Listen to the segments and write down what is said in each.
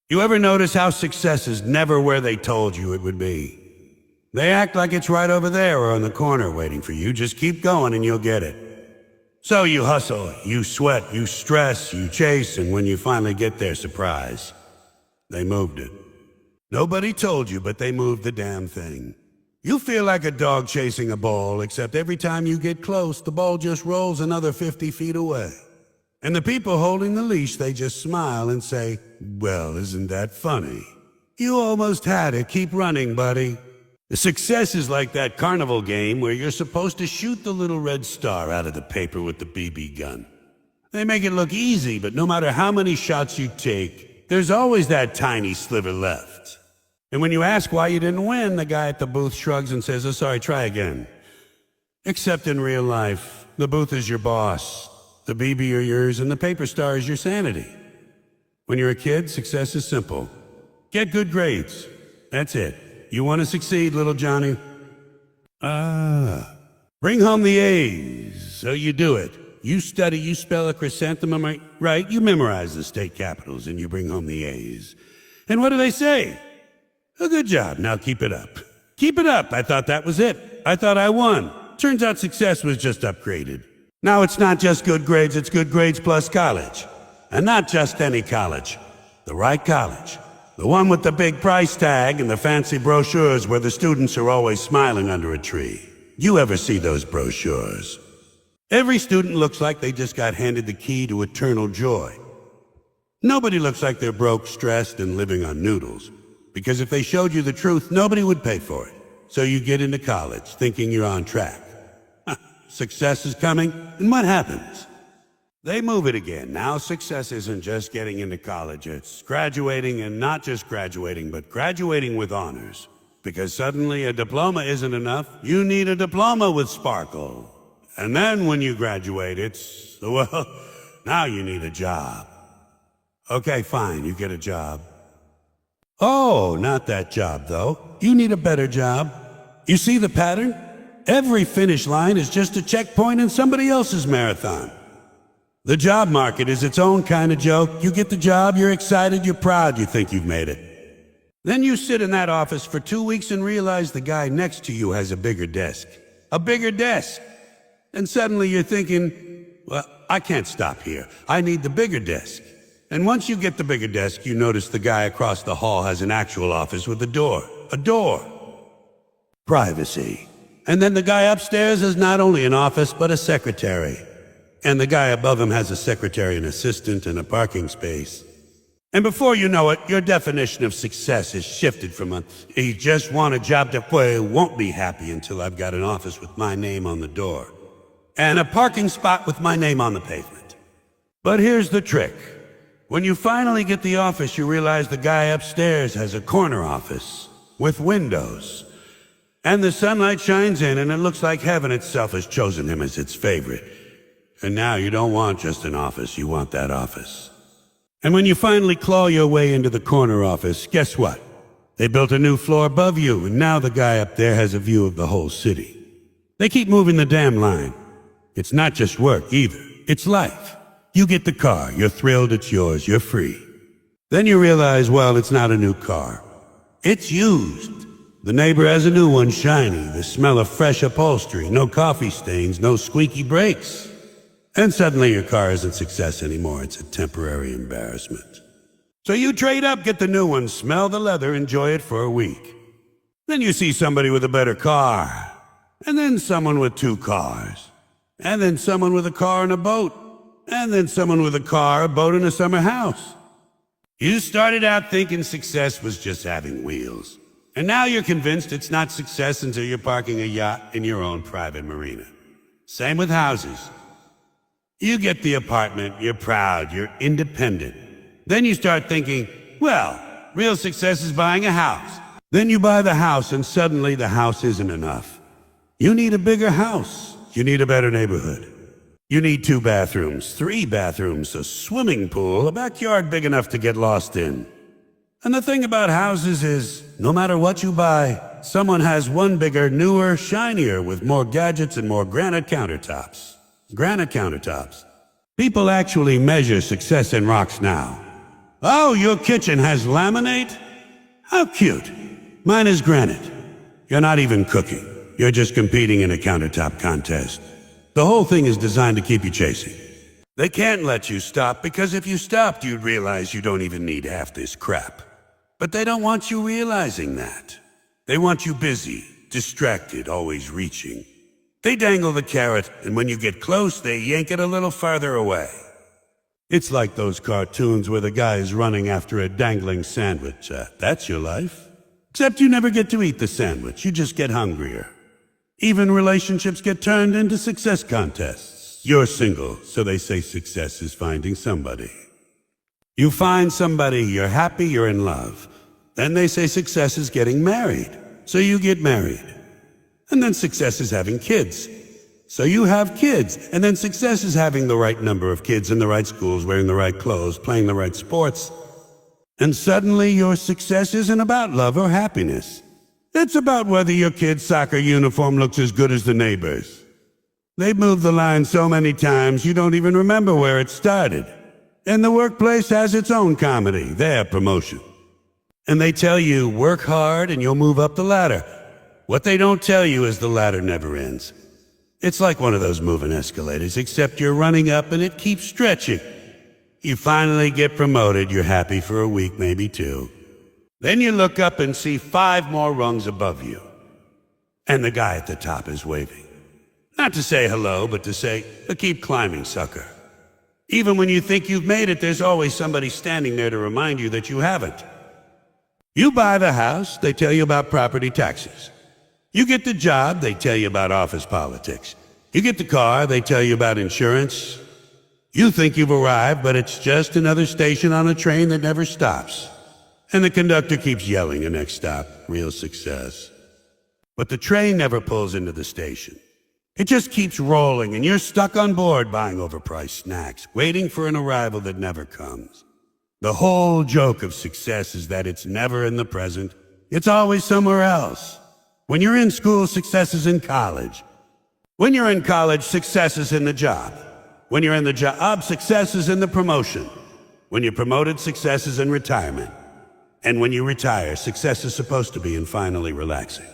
You ever notice how success is never where they told you it would be? They act like it's right over there or in the corner waiting for you. Just keep going and you'll get it. So you hustle, you sweat, you stress, you chase, and when you finally get there, surprise, they moved it. Nobody told you, but they moved the damn thing. You feel like a dog chasing a ball, except every time you get close, the ball just rolls another 50 feet away. And the people holding the leash, they just smile and say, "Well, isn't that funny? You almost had it. Keep running, buddy." The success is like that carnival game where you're supposed to shoot the little red star out of the paper with the BB gun. They make it look easy, but no matter how many shots you take, there's always that tiny sliver left. And when you ask why you didn't win, the guy at the booth shrugs and says, "Oh, sorry, try again." Except in real life, the booth is your boss, the BB are yours, and the paper star is your sanity. When you're a kid, success is simple. Get good grades. That's it. You want to succeed, little Johnny? Bring home the A's. So you do it. You study, you spell a chrysanthemum right, you memorize the state capitals, and you bring home the A's. And what do they say? "Oh, good job, now keep it up." Keep it up. I thought that was it. I thought I won. Turns out success was just upgraded. Now it's not just good grades, it's good grades plus college. And not just any college. The right college. The one with the big price tag and the fancy brochures where the students are always smiling under a tree. You ever see those brochures? Every student looks like they just got handed the key to eternal joy. Nobody looks like they're broke, stressed, and living on noodles. Because if they showed you the truth, nobody would pay for it. So you get into college, thinking you're on track. Success is coming, and what happens? They move it again. Now success isn't just getting into college, it's graduating, and not just graduating, but graduating with honors. Because suddenly a diploma isn't enough, you need a diploma with sparkle. And then when you graduate, well, now you need a job. Okay, fine, you get a job. Oh, not that job, though. You need a better job. You see the pattern? Every finish line is just a checkpoint in somebody else's marathon. The job market is its own kind of joke. You get the job, you're excited, you're proud, you think you've made it. Then you sit in that office for 2 weeks and realize the guy next to you has a bigger desk. A bigger desk. And suddenly you're thinking, well, I can't stop here. I need the bigger desk. And once you get the bigger desk, you notice the guy across the hall has an actual office with a door. A door. Privacy. And then the guy upstairs is not only an office, but a secretary. And the guy above him has a secretary, an assistant, and a parking space. And before you know it, your definition of success has shifted from "I just want a job to won't be happy until I've got an office with my name on the door, and a parking spot with my name on the pavement." But here's the trick. When you finally get the office, you realize the guy upstairs has a corner office with windows. And the sunlight shines in, and it looks like heaven itself has chosen him as its favorite. And now you don't want just an office, you want that office. And when you finally claw your way into the corner office, guess what? They built a new floor above you, and now the guy up there has a view of the whole city. They keep moving the damn line. It's not just work either, it's life. You get the car, you're thrilled, it's yours, you're free. Then you realize, well, it's not a new car. It's used. The neighbor has a new one, shiny, the smell of fresh upholstery, no coffee stains, no squeaky brakes. And suddenly your car isn't success anymore, it's a temporary embarrassment. So you trade up, get the new one, smell the leather, enjoy it for a week. Then you see somebody with a better car, and then someone with 2 cars, and then someone with a car and a boat, and then someone with a car, a boat, and a summer house. You started out thinking success was just having wheels. And now you're convinced it's not success until you're parking a yacht in your own private marina. Same with houses. You get the apartment, you're proud, you're independent. Then you start thinking, well, real success is buying a house. Then you buy the house, and suddenly the house isn't enough. You need a bigger house. You need a better neighborhood. You need 2 bathrooms, 3 bathrooms, a swimming pool, a backyard big enough to get lost in. And the thing about houses is, no matter what you buy, someone has one bigger, newer, shinier, with more gadgets and more granite countertops. Granite countertops. People actually measure success in rocks now. Oh, your kitchen has laminate? How cute. Mine is granite. You're not even cooking. You're just competing in a countertop contest. The whole thing is designed to keep you chasing. They can't let you stop because if you stopped, you'd realize you don't even need half this crap. But they don't want you realizing that. They want you busy, distracted, always reaching. They dangle the carrot, and when you get close, they yank it a little farther away. It's like those cartoons where the guy is running after a dangling sandwich. That's your life. Except you never get to eat the sandwich, you just get hungrier. Even relationships get turned into success contests. You're single, so they say success is finding somebody. You find somebody, you're happy, you're in love. Then they say success is getting married, so you get married. And then success is having kids. So you have kids, and then success is having the right number of kids in the right schools, wearing the right clothes, playing the right sports. And suddenly your success isn't about love or happiness. It's about whether your kid's soccer uniform looks as good as the neighbor's. They've moved the line so many times you don't even remember where it started. And the workplace has its own comedy, their promotion. And they tell you, work hard and you'll move up the ladder. What they don't tell you is the ladder never ends. It's like one of those moving escalators, except you're running up and it keeps stretching. You finally get promoted, you're happy for a week, maybe 2. Then you look up and see 5 more rungs above you. And the guy at the top is waving. Not to say hello, but to say, keep climbing, sucker. Even when you think you've made it, there's always somebody standing there to remind you that you haven't. You buy the house, they tell you about property taxes. You get the job, they tell you about office politics. You get the car, they tell you about insurance. You think you've arrived, but it's just another station on a train that never stops. And the conductor keeps yelling, the next stop, real success. But the train never pulls into the station. It just keeps rolling, and you're stuck on board buying overpriced snacks, waiting for an arrival that never comes. The whole joke of success is that it's never in the present. It's always somewhere else. When you're in school, success is in college. When you're in college, success is in the job. When you're in the job, success is in the promotion. When you're promoted, success is in retirement. And when you retire, success is supposed to be in finally relaxing.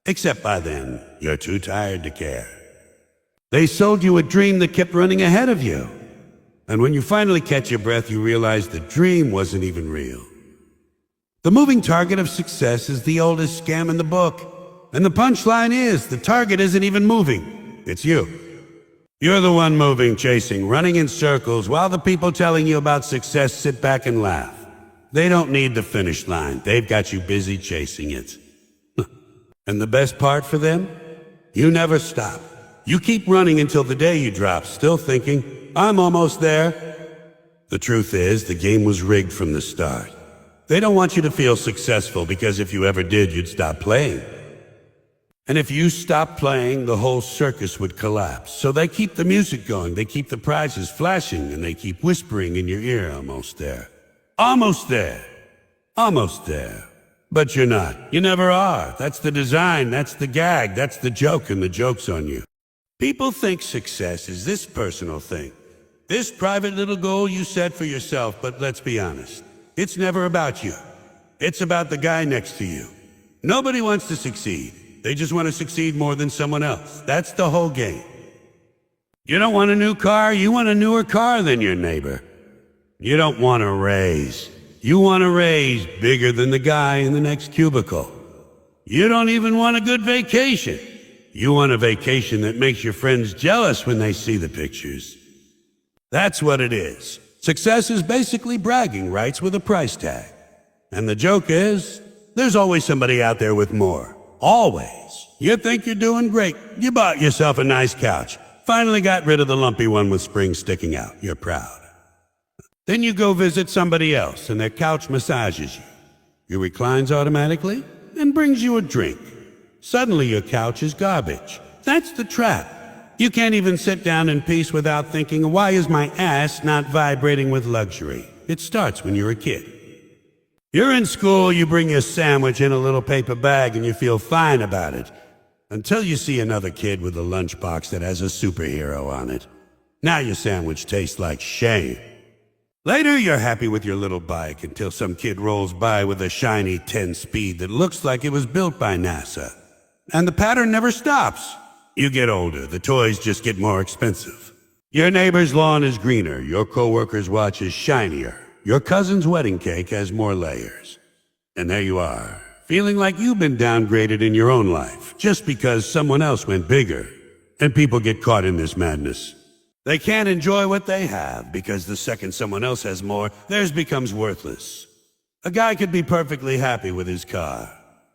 Except by then, you're too tired to care. They sold you a dream that kept running ahead of you. And when you finally catch your breath, you realize the dream wasn't even real. The moving target of success is the oldest scam in the book. And the punchline is, the target isn't even moving. It's you. You're the one moving, chasing, running in circles, while the people telling you about success sit back and laugh. They don't need the finish line. They've got you busy chasing it. And the best part for them? You never stop. You keep running until the day you drop, still thinking, I'm almost there. The truth is, the game was rigged from the start. They don't want you to feel successful because if you ever did, you'd stop playing. And if you stopped playing, the whole circus would collapse. So they keep the music going, they keep the prizes flashing, and they keep whispering in your ear, almost there. Almost there. Almost there. But you're not. You never are. That's the design, that's the gag, that's the joke, and the joke's on you. People think success is this personal thing, this private little goal you set for yourself, but let's be honest. It's never about you. It's about the guy next to you. Nobody wants to succeed. They just want to succeed more than someone else. That's the whole game. You don't want a new car, you want a newer car than your neighbor. You don't want a raise. You want a raise bigger than the guy in the next cubicle. You don't even want a good vacation. You want a vacation that makes your friends jealous when they see the pictures. That's what it is. Success is basically bragging rights with a price tag. And the joke is, there's always somebody out there with more. Always. You think you're doing great. You bought yourself a nice couch. Finally got rid of the lumpy one with springs sticking out. You're proud. Then you go visit somebody else and their couch massages you. You reclines automatically and brings you a drink. Suddenly your couch is garbage. That's the trap. You can't even sit down in peace without thinking, why is my ass not vibrating with luxury? It starts when you're a kid. You're in school, you bring your sandwich in a little paper bag and you feel fine about it. Until you see another kid with a lunchbox that has a superhero on it. Now your sandwich tastes like shame. Later, you're happy with your little bike until some kid rolls by with a shiny 10-speed that looks like it was built by NASA. And the pattern never stops. You get older, the toys just get more expensive. Your neighbor's lawn is greener, your coworker's watch is shinier, your cousin's wedding cake has more layers. And there you are, feeling like you've been downgraded in your own life, just because someone else went bigger. And people get caught in this madness. They can't enjoy what they have, because the second someone else has more, theirs becomes worthless. A guy could be perfectly happy with his car.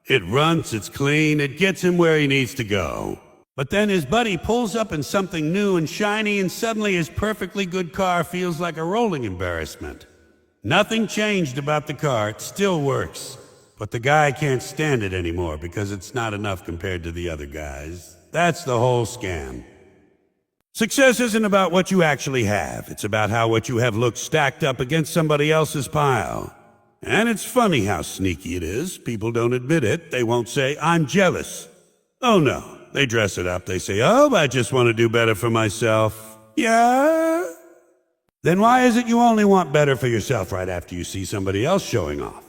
It runs, it's clean, it gets him where he needs to go. But then his buddy pulls up in something new and shiny, and suddenly his perfectly good car feels like a rolling embarrassment. Nothing changed about the car, it still works. But the guy can't stand it anymore because it's not enough compared to the other guys. That's the whole scam. Success isn't about what you actually have. It's about how what you have looks stacked up against somebody else's pile. And it's funny how sneaky it is. People don't admit it. They won't say, "I'm jealous." Oh no. They dress it up. They say, "Oh, I just want to do better for myself." Yeah? Then why is it you only want better for yourself right after you see somebody else showing off?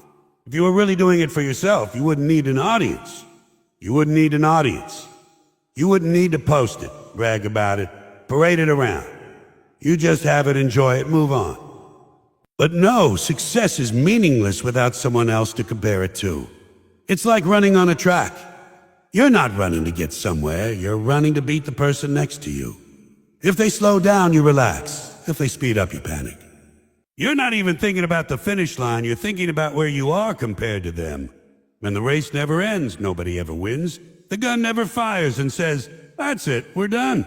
If you were really doing it for yourself, you wouldn't need an audience. You wouldn't need an audience. You wouldn't need to post it, brag about it, parade it around. You just have it, enjoy it, move on. But no, success is meaningless without someone else to compare it to. It's like running on a track. You're not running to get somewhere, you're running to beat the person next to you. If they slow down, you relax. If they speed up, you panic. You're not even thinking about the finish line, you're thinking about where you are compared to them. And the race never ends, nobody ever wins. The gun never fires and says, "That's it, we're done."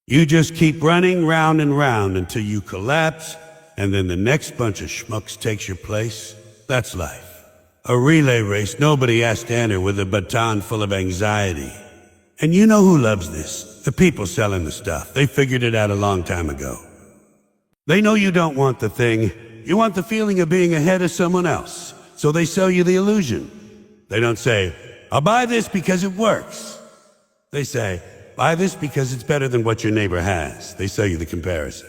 You just keep running round and round until you collapse, and then the next bunch of schmucks takes your place. That's life. A relay race nobody has to enter with a baton full of anxiety. And you know who loves this? The people selling the stuff. They figured it out a long time ago. They know you don't want the thing. You want the feeling of being ahead of someone else. So they sell you the illusion. They don't say, "I'll buy this because it works." They say, "Buy this because it's better than what your neighbor has." They sell you the comparison.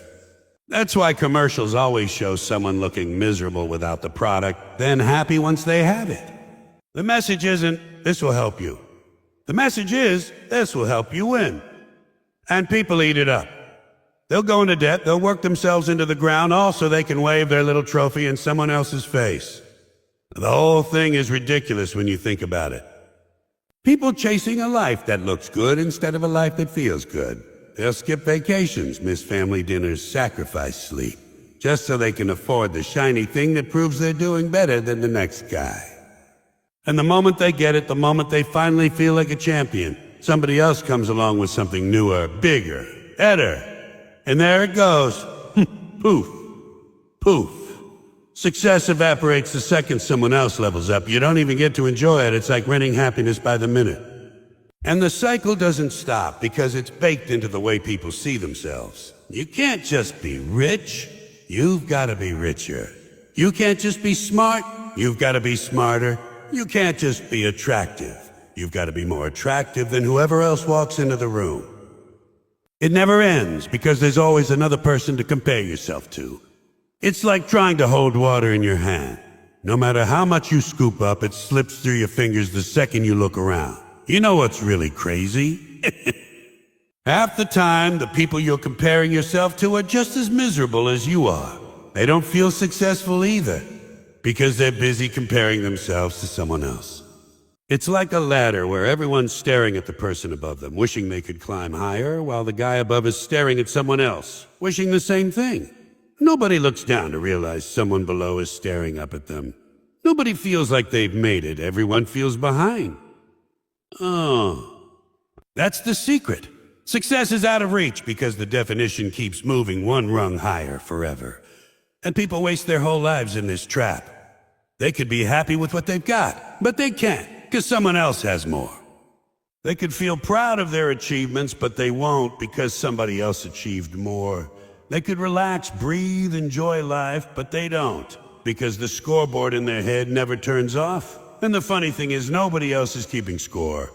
That's why commercials always show someone looking miserable without the product, then happy once they have it. The message isn't, "This will help you." The message is, "This will help you win." And people eat it up. They'll go into debt, they'll work themselves into the ground, all so they can wave their little trophy in someone else's face. The whole thing is ridiculous when you think about it. People chasing a life that looks good instead of a life that feels good. They'll skip vacations, miss family dinners, sacrifice sleep, just so they can afford the shiny thing that proves they're doing better than the next guy. And the moment they get it, the moment they finally feel like a champion, somebody else comes along with something newer, bigger, better. And there it goes. Poof. Poof. Success evaporates the second someone else levels up. You don't even get to enjoy it. It's like renting happiness by the minute. And the cycle doesn't stop because it's baked into the way people see themselves. You can't just be rich. You've got to be richer. You can't just be smart. You've got to be smarter. You can't just be attractive. You've got to be more attractive than whoever else walks into the room. It never ends because there's always another person to compare yourself to. It's like trying to hold water in your hand. No matter how much you scoop up, it slips through your fingers the second you look around. You know what's really crazy? Half the time, the people you're comparing yourself to are just as miserable as you are. They don't feel successful either, because they're busy comparing themselves to someone else. It's like a ladder where everyone's staring at the person above them, wishing they could climb higher, while the guy above is staring at someone else, wishing the same thing. Nobody looks down to realize someone below is staring up at them. Nobody feels like they've made it. Everyone feels behind. Oh, that's the secret. Success is out of reach because the definition keeps moving one rung higher forever. And people waste their whole lives in this trap. They could be happy with what they've got, but they can't because someone else has more. They could feel proud of their achievements, but they won't because somebody else achieved more. They could relax, breathe, enjoy life, but they don't because the scoreboard in their head never turns off. And the funny thing is, nobody else is keeping score.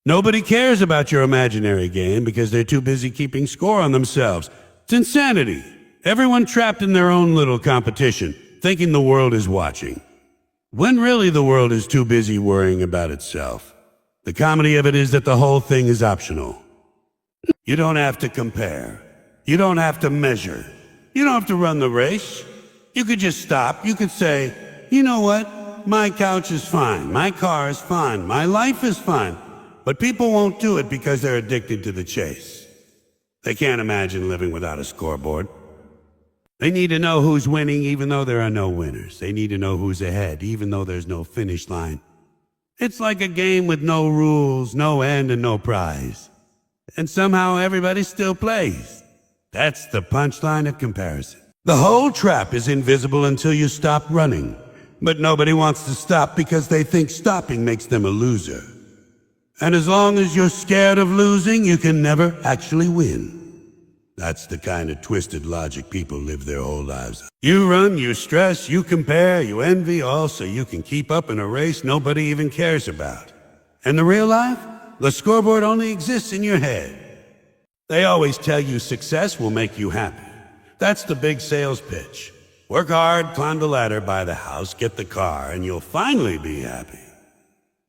Nobody cares about your imaginary game because they're too busy keeping score on themselves. It's insanity. Everyone trapped in their own little competition, thinking the world is watching, when really the world is too busy worrying about itself. The comedy of it is that the whole thing is optional. You don't have to compare. You don't have to measure. You don't have to run the race. You could just stop. You could say, you know what? My couch is fine. My car is fine. My life is fine. But people won't do it because they're addicted to the chase. They can't imagine living without a scoreboard. They need to know who's winning even though there are no winners. They need to know who's ahead even though there's no finish line. It's like a game with no rules, no end, and no prize. And somehow everybody still plays. That's the punchline of comparison. The whole trap is invisible until you stop running. But nobody wants to stop because they think stopping makes them a loser. And as long as you're scared of losing, you can never actually win. That's the kind of twisted logic people live their whole lives on. You run, you stress, you compare, you envy, all so you can keep up in a race nobody even cares about. And the real life? The scoreboard only exists in your head. They always tell you success will make you happy. That's the big sales pitch. Work hard, climb the ladder, buy the house, get the car, and you'll finally be happy.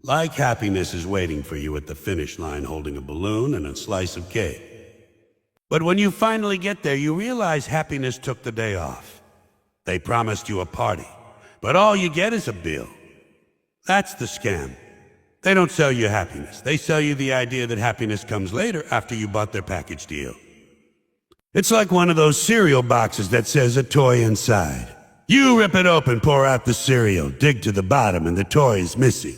Like happiness is waiting for you at the finish line holding a balloon and a slice of cake. But when you finally get there, you realize happiness took the day off. They promised you a party, but all you get is a bill. That's the scam. They don't sell you happiness. They sell you the idea that happiness comes later after you bought their package deal. It's like one of those cereal boxes that says a toy inside. You rip it open, pour out the cereal, dig to the bottom, and the toy is missing.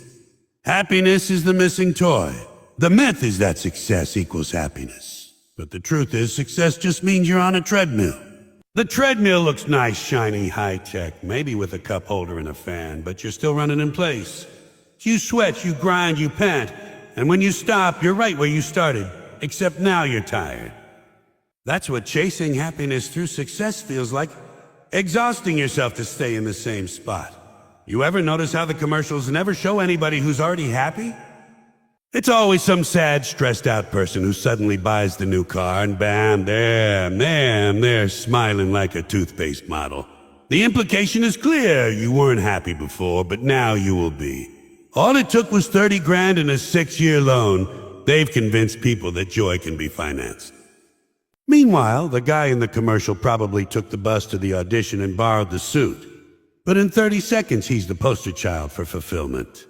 Happiness is the missing toy. The myth is that success equals happiness. But the truth is, success just means you're on a treadmill. The treadmill looks nice, shiny, high-tech, maybe with a cup holder and a fan, but you're still running in place. You sweat, you grind, you pant, and when you stop, you're right where you started, except now you're tired. That's what chasing happiness through success feels like, exhausting yourself to stay in the same spot. You ever notice how the commercials never show anybody who's already happy? It's always some sad, stressed-out person who suddenly buys the new car and bam, they're smiling like a toothpaste model. The implication is clear. You weren't happy before, but now you will be. All it took was 30 grand and a 6-year loan. They've convinced people that joy can be financed. Meanwhile, the guy in the commercial probably took the bus to the audition and borrowed the suit. But in 30 seconds, he's the poster child for fulfillment.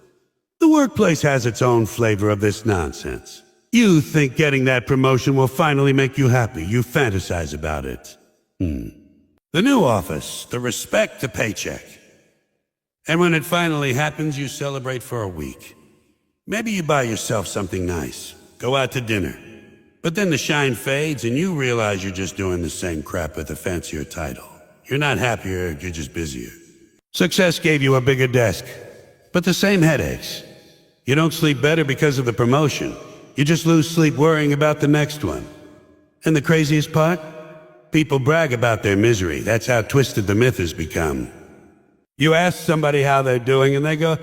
The workplace has its own flavor of this nonsense. You think getting that promotion will finally make you happy. You fantasize about it. The new office, the respect, the paycheck. And when it finally happens, you celebrate for a week. Maybe you buy yourself something nice, go out to dinner. But then the shine fades and you realize you're just doing the same crap with a fancier title. You're not happier, you're just busier. Success gave you a bigger desk, but the same headaches. You don't sleep better because of the promotion. You just lose sleep worrying about the next one. And the craziest part? People brag about their misery. That's how twisted the myth has become. You ask somebody how they're doing and they go,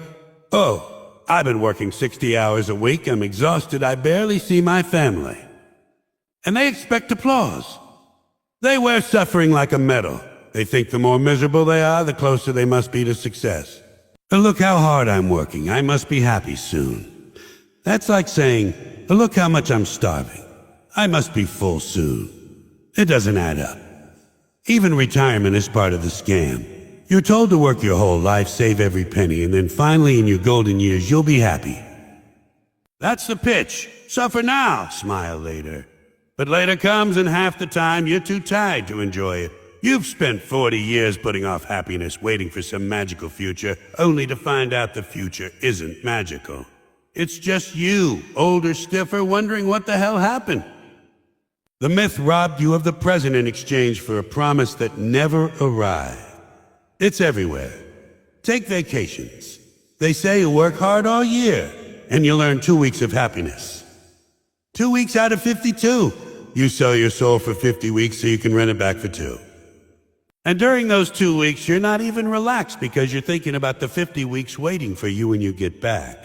"Oh, I've been working 60 hours a week. I'm exhausted. I barely see my family." And they expect applause. They wear suffering like a medal. They think the more miserable they are, the closer they must be to success. Look how hard I'm working. I must be happy soon. That's like saying, look how much I'm starving. I must be full soon. It doesn't add up. Even retirement is part of the scam. You're told to work your whole life, save every penny, and then finally in your golden years, you'll be happy. That's the pitch. Suffer now, smile later. But later comes and half the time you're too tired to enjoy it. You've spent 40 years putting off happiness, waiting for some magical future, only to find out the future isn't magical. It's just you, older, stiffer, wondering what the hell happened. The myth robbed you of the present in exchange for a promise that never arrived. It's everywhere. Take vacations. They say you work hard all year, and you'll earn 2 weeks of happiness. 2 weeks out of 52. You sell your soul for 50 weeks so you can rent it back for 2. And during those 2 weeks, you're not even relaxed because you're thinking about the 50 weeks waiting for you when you get back.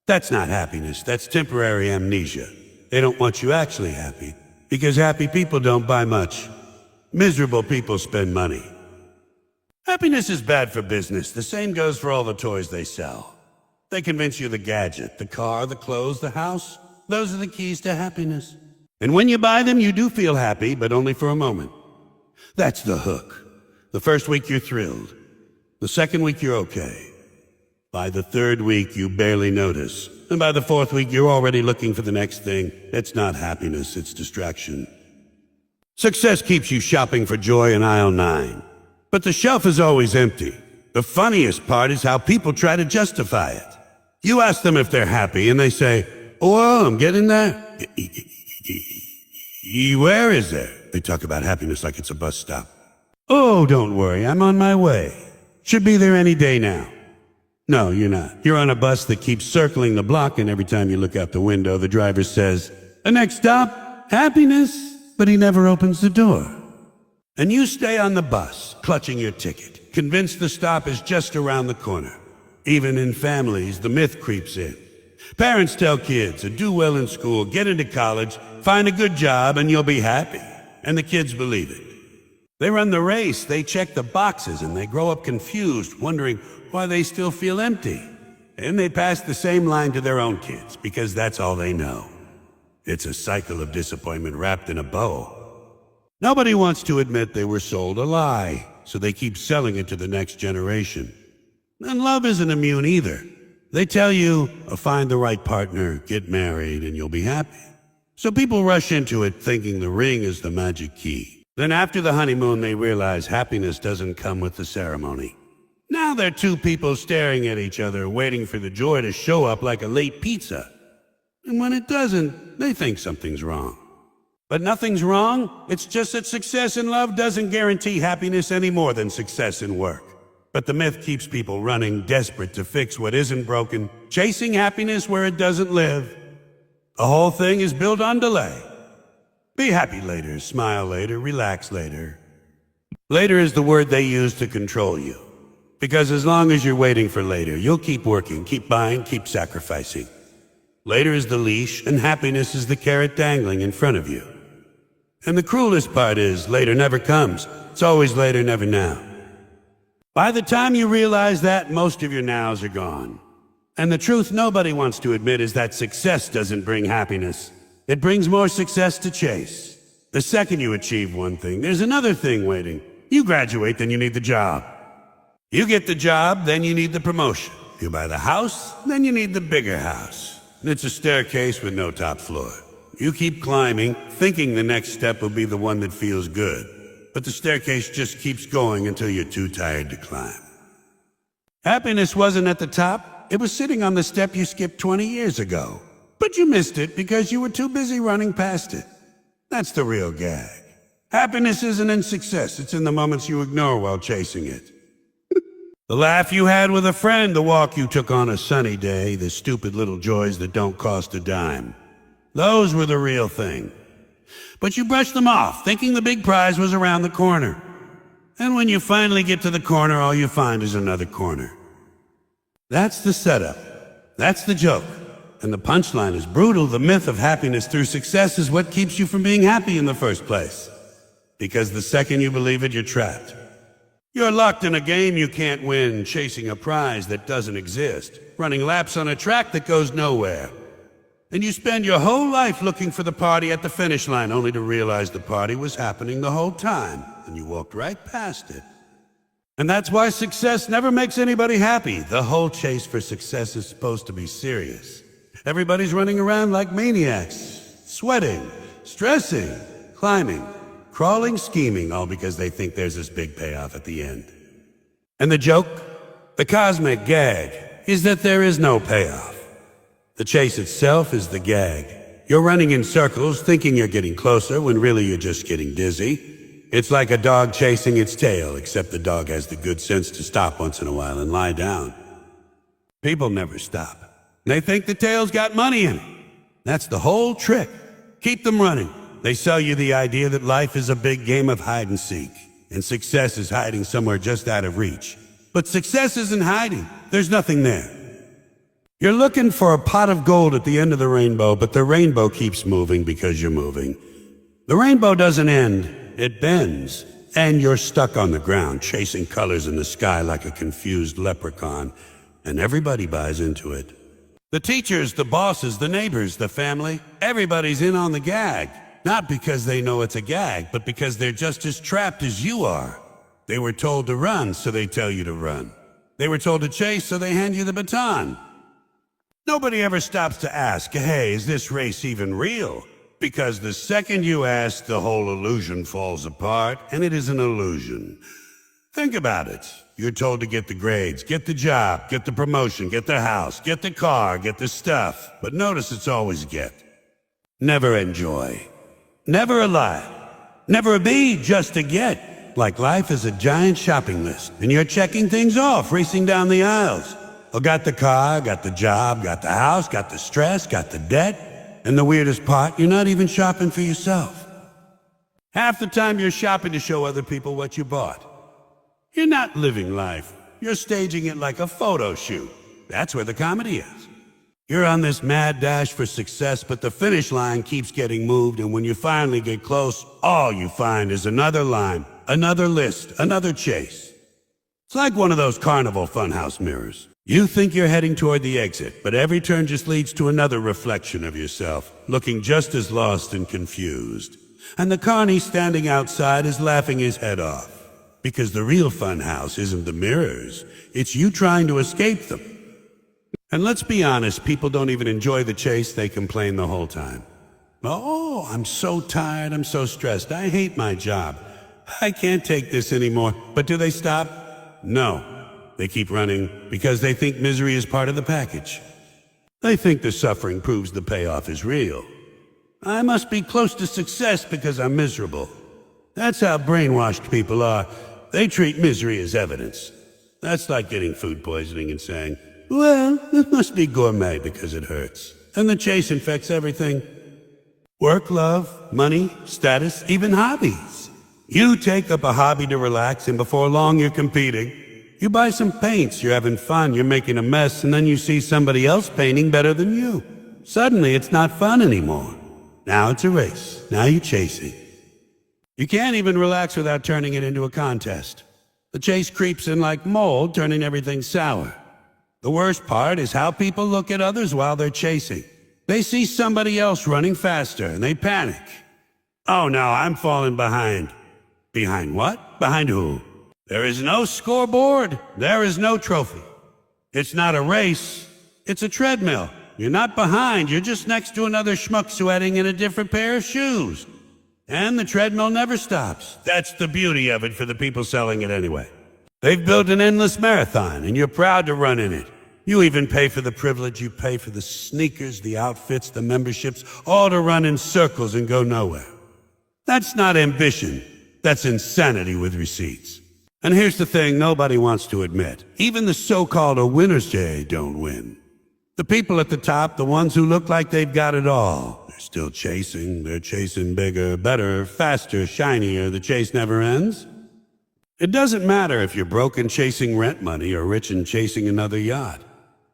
That's not happiness. That's temporary amnesia. They don't want you actually happy because happy people don't buy much. Miserable people spend money. Happiness is bad for business. The same goes for all the toys they sell. They convince you the gadget, the car, the clothes, the house, those are the keys to happiness. And when you buy them, you do feel happy, but only for a moment. That's the hook. The first week you're thrilled. The second week you're okay. By the third week you barely notice. And by the fourth week you're already looking for the next thing. It's not happiness, it's distraction. Success keeps you shopping for joy in aisle 9. But the shelf is always empty. The funniest part is how people try to justify it. You ask them if they're happy and they say, "Oh, I'm getting there." Where is there? They talk about happiness like it's a bus stop. "Oh, don't worry, I'm on my way. Should be there any day now." No, you're not. You're on a bus that keeps circling the block, and every time you look out the window, the driver says, "The next stop, happiness," but he never opens the door. And you stay on the bus, clutching your ticket, convinced the stop is just around the corner. Even in families, the myth creeps in. Parents tell kids to do well in school, get into college, find a good job, and you'll be happy. And the kids believe it. They run the race, they check the boxes, and they grow up confused, wondering why they still feel empty. And they pass the same line to their own kids, because that's all they know. It's a cycle of disappointment wrapped in a bow. Nobody wants to admit they were sold a lie, so they keep selling it to the next generation. And love isn't immune either. They tell you, find the right partner, get married, and you'll be happy. So people rush into it thinking the ring is the magic key. Then after the honeymoon, they realize happiness doesn't come with the ceremony. Now they're two people staring at each other, waiting for the joy to show up like a late pizza. And when it doesn't, they think something's wrong. But nothing's wrong. It's just that success in love doesn't guarantee happiness any more than success in work. But the myth keeps people running, desperate to fix what isn't broken, chasing happiness where it doesn't live. The whole thing is built on delay. Be happy later, smile later, relax later. Later is the word they use to control you. Because as long as you're waiting for later, you'll keep working, keep buying, keep sacrificing. Later is the leash, and happiness is the carrot dangling in front of you. And the cruelest part is, later never comes. It's always later, never now. By the time you realize that, most of your nows are gone. And the truth nobody wants to admit is that success doesn't bring happiness. It brings more success to chase. The second you achieve one thing, there's another thing waiting. You graduate, then you need the job. You get the job, then you need the promotion. You buy the house, then you need the bigger house. It's a staircase with no top floor. You keep climbing, thinking the next step will be the one that feels good. But the staircase just keeps going until you're too tired to climb. Happiness wasn't at the top. It was sitting on the step you skipped 20 years ago. But you missed it because you were too busy running past it. That's the real gag. Happiness isn't in success. It's in the moments you ignore while chasing it. The laugh you had with a friend, the walk you took on a sunny day, the stupid little joys that don't cost a dime. Those were the real thing. But you brushed them off, thinking the big prize was around the corner. And when you finally get to the corner, all you find is another corner. That's the setup. That's the joke. And the punchline is brutal. The myth of happiness through success is what keeps you from being happy in the first place. Because the second you believe it, you're trapped. You're locked in a game you can't win, chasing a prize that doesn't exist, running laps on a track that goes nowhere. And you spend your whole life looking for the party at the finish line, only to realize the party was happening the whole time, and you walked right past it. And that's why success never makes anybody happy. The whole chase for success is supposed to be serious. Everybody's running around like maniacs, sweating, stressing, climbing, crawling, scheming, all because they think there's this big payoff at the end. And the joke, the cosmic gag, is that there is no payoff. The chase itself is the gag. You're running in circles, thinking you're getting closer, when really you're just getting dizzy. It's like a dog chasing its tail, except the dog has the good sense to stop once in a while and lie down. People never stop. They think the tail's got money in it. That's the whole trick. Keep them running. They sell you the idea that life is a big game of hide and seek, and success is hiding somewhere just out of reach. But success isn't hiding. There's nothing there. You're looking for a pot of gold at the end of the rainbow, but the rainbow keeps moving because you're moving. The rainbow doesn't end. it bends, and you're stuck on the ground, chasing colors in the sky like a confused leprechaun, and everybody buys into it. The teachers, the bosses, the neighbors, the family, everybody's in on the gag. Not because they know it's a gag, but because they're just as trapped as you are. They were told to run, so they tell you to run. They were told to chase, so they hand you the baton. Nobody ever stops to ask, hey, is this race even real? Because the second you ask, the whole illusion falls apart, and it is an illusion. Think about it. You're told to get the grades, get the job, get the promotion, get the house, get the car, get the stuff. But notice it's always get. Never enjoy. Never a lie. Never a be, just a get. Like life is a giant shopping list, and you're checking things off, racing down the aisles. I got the car, got the job, got the house, got the stress, got the debt. And the weirdest part, you're not even shopping for yourself. Half the time you're shopping to show other people what you bought. You're not living life. You're staging it like a photo shoot. That's where the comedy is. You're on this mad dash for success, but the finish line keeps getting moved, and when you finally get close, all you find is another line, another list, another chase. It's like one of those carnival funhouse mirrors. You think you're heading toward the exit, but every turn just leads to another reflection of yourself, looking just as lost and confused. And the carny standing outside is laughing his head off. Because the real funhouse isn't the mirrors, it's you trying to escape them. And let's be honest, people don't even enjoy the chase, they complain the whole time. Oh, I'm so tired, I'm so stressed, I hate my job. I can't take this anymore. But do they stop? No. They keep running because they think misery is part of the package. They think the suffering proves the payoff is real. I must be close to success because I'm miserable. That's how brainwashed people are. They treat misery as evidence. That's like getting food poisoning and saying, well, it must be gourmet because it hurts. And the chase infects everything. Work, love, money, status, even hobbies. You take up a hobby to relax, and before long you're competing. You buy some paints, you're having fun, you're making a mess, and then you see somebody else painting better than you. Suddenly it's not fun anymore. Now it's a race. Now you're chasing. You can't even relax without turning it into a contest. The chase creeps in like mold, turning everything sour. The worst part is how people look at others while they're chasing. They see somebody else running faster, and they panic. Oh no, I'm falling behind. Behind what? Behind who? There is no scoreboard. There is no trophy. It's not a race. It's a treadmill. You're not behind. You're just next to another schmuck sweating in a different pair of shoes. And the treadmill never stops. That's the beauty of it for the people selling it anyway. They've built an endless marathon, and you're proud to run in it. You even pay for the privilege. You pay for the sneakers, the outfits, the memberships, all to run in circles and go nowhere. That's not ambition. That's insanity with receipts. And here's the thing nobody wants to admit. Even the so-called winners today don't win. The people at the top, the ones who look like they've got it all, they're still chasing. They're chasing bigger, better, faster, shinier. The chase never ends. It doesn't matter if you're broke and chasing rent money or rich and chasing another yacht.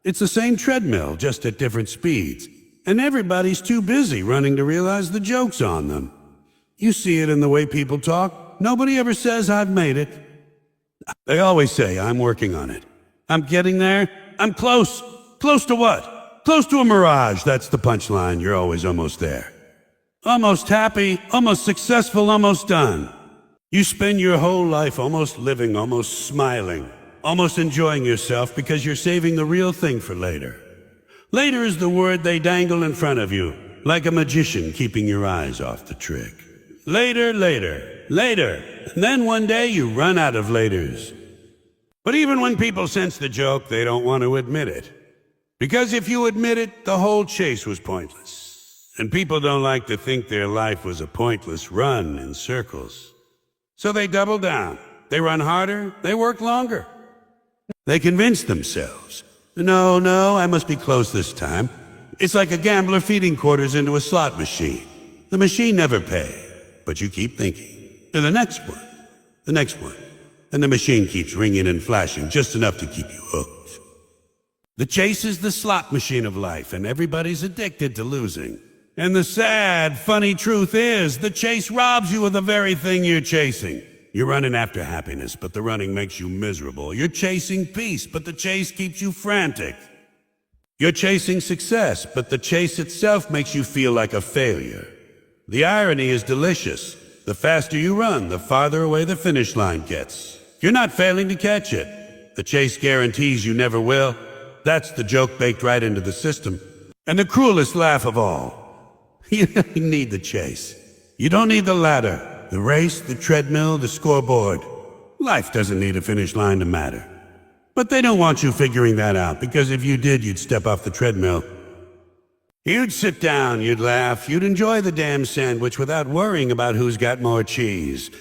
It's the same treadmill, just at different speeds. And everybody's too busy running to realize the joke's on them. You see it in the way people talk. Nobody ever says, I've made it. They always say, I'm working on it. I'm getting there. I'm close. Close to what? Close to a mirage. That's the punchline. You're always almost there. Almost happy, almost successful, almost done. You spend your whole life almost living, almost smiling, almost enjoying yourself because you're saving the real thing for later. Later is the word they dangle in front of you, like a magician keeping your eyes off the trick. Later, later, later. And then one day you run out of laters. But even when people sense the joke, they don't want to admit it. Because if you admit it, the whole chase was pointless. And people don't like to think their life was a pointless run in circles. So they double down. They run harder. They work longer. They convince themselves, no, I must be close this time. It's like a gambler feeding quarters into a slot machine. The machine never pays. But you keep thinking, and the next one, and the machine keeps ringing and flashing just enough to keep you hooked. The chase is the slot machine of life, and everybody's addicted to losing. And the sad, funny truth is, the chase robs you of the very thing you're chasing. You're running after happiness, but the running makes you miserable. You're chasing peace, but the chase keeps you frantic. You're chasing success, but the chase itself makes you feel like a failure. The irony is delicious. The faster you run, the farther away the finish line gets. You're not failing to catch it. The chase guarantees you never will. That's the joke baked right into the system. And the cruelest laugh of all. You don't need the chase. You don't need the ladder, the race, the treadmill, the scoreboard. Life doesn't need a finish line to matter. But they don't want you figuring that out, because if you did, you'd step off the treadmill. You'd sit down, you'd laugh, you'd enjoy the damn sandwich without worrying about who's got more cheese.